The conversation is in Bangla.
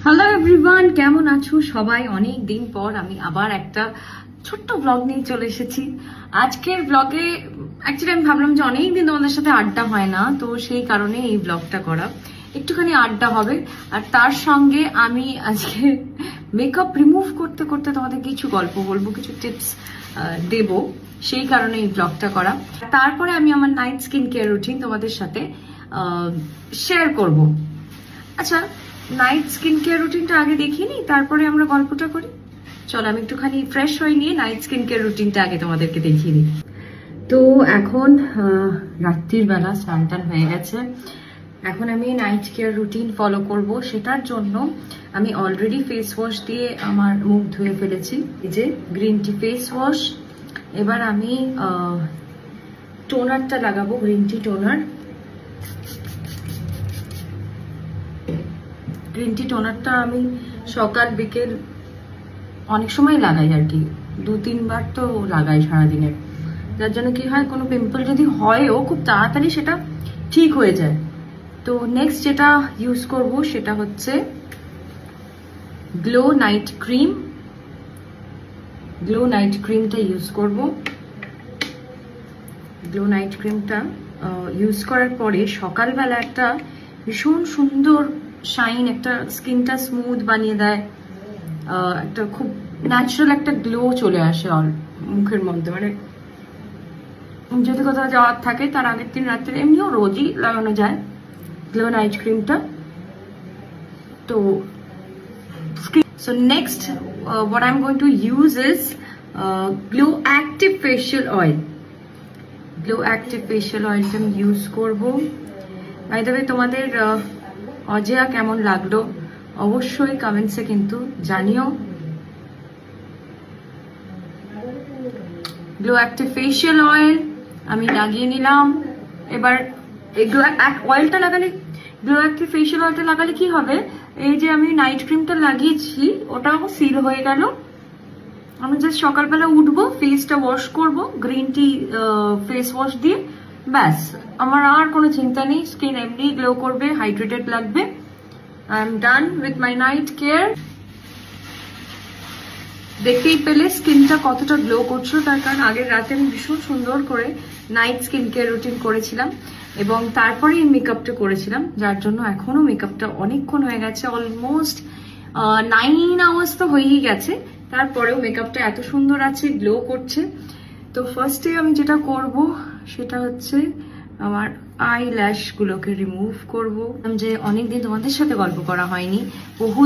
হ্যালো এভরিওয়ান, কেমন আছো সবাই? অনেক দিন পর আমি আবার একটা ছোট্ট ব্লগ নিয়ে চলে এসেছি। আজকের ব্লগে অ্যাকচুয়ালি আমি ভাবলাম যে অনেকদিন তোমাদের সাথে আড্ডা হয় না, তো সেই কারণে এই ব্লগটা করা। একটুখানি আড্ডা হবে, আর তার সঙ্গে আমি আজকে মেকআপ রিমুভ করতে করতে তোমাদের কিছু গল্প বলবো, কিছু টিপস দেব, সেই কারণে এই ব্লগটা করা। তারপরে আমি আমার নাইট স্কিন কেয়ার রুটিন তোমাদের সাথে শেয়ার করব। আচ্ছা, নাইট স্কিন কেয়ার রুটিনটা আগে দেখিয়ে নিই, তারপরে আমরা গল্পটা করি। চলো আমি একটুখানি ফ্রেশ হয়ে নিয়ে নাইট স্কিন কেয়ার রুটিনটা আগে তোমাদেরকে দেখিয়ে দিই। তো এখন রাত্রির বেলা স্নান টান হয়ে গেছে। এখন আমি নাইট কেয়ার রুটিন ফলো করব। সেটার জন্য আমি অলরেডি ফেস ওয়াশ দিয়ে আমার মুখ ধুয়ে ফেলেছি, এই যে গ্রিন টি ফেস ওয়াশ। এবার আমি টোনারটা লাগাবো, green tea toner. Green tea টোনারটা আমি সকাল বিকেল অনেক সময় লাগাই আর কি, 2-3 বার তো লাগাই সারাদিনে। যার জন্য কি হয়, কোনো পিম্পল যদি হয়ও খুব তাড়াতাড়ি সেটা ঠিক হয়ে যায়। তো নেক্সট যেটা ইউজ করব সেটা হচ্ছে glow night cream. Glow night ক্রিমটা ইউজ করব। গ্লো নাইট ক্রিমটা ইউজ করার পরে সকালবেলা একটা ভীষণ সুন্দর শাইন, একটা স্কিনটা স্মুথ বানিয়ে দেয়, একটা খুব ন্যাচারাল একটা গ্লো চলে আসে মুখের মধ্যে। মানে যদি কোথাও যাওয়ার থাকে তার আগের দিন রাত্রে, এমনিও রোজই লাগানো যায় গ্লো নাইট ক্রিমটা। তো so next what I'm going to use is Glow Active Facial Oil. Glow Active Facial Oilটা আমি ইউজ করবো। বাই দ্য ওয়ে, তোমাদের অজয়া কেমন লাগলো অবশ্যই কমেন্টসে কিন্তু জানিও। গ্লো অ্যাক্টিভ ফেশিয়াল অয়েল আমি লাগিয়ে নিলাম। এবার এই গ্লো অয়েলটা লাগালে, গ্লো অ্যাক্টিভ ফেশিয়াল অয়েলটা লাগালে কি হবে, এই যে আমি নাইট ক্রিমটা লাগিয়েছি ওটাও সিল হয়ে গেল। আমি জাস্ট সকালবেলা উঠবো, ফেসটা ওয়াশ করব গ্রিন টি ফেস ওয়াশ দিয়ে, ব্যাস আমার আর কোনো চিন্তা নেই। স্কিন এমনি গ্লো করবে, হাইড্রেটেড লাগবে। I am done with my night care. দেখতেই পেলে স্কিনটা কতটা গ্লো করছো, তার কারণ আগের রাতে আমি ভীষণ সুন্দর করে নাইট স্কিন কেয়ার রুটিন করেছিলাম এবং তারপরে এই মেকআপটা করেছিলাম, যার জন্য এখনো মেকআপটা অনেকক্ষণ হয়ে গেছে, অলমোস্ট 9 আওয়ার্স তো হয়েই গেছে। তারপরেও মেকআপটা এত সুন্দর আছে, গ্লো করছে। তো ফার্স্টে আমি যেটা করব সেটা হচ্ছে আমার আই ল্যাশ গুলোকে রিমুভ করবো। যে অনেকদিন তোমাদের সাথে গল্প করা হয়নি, বহু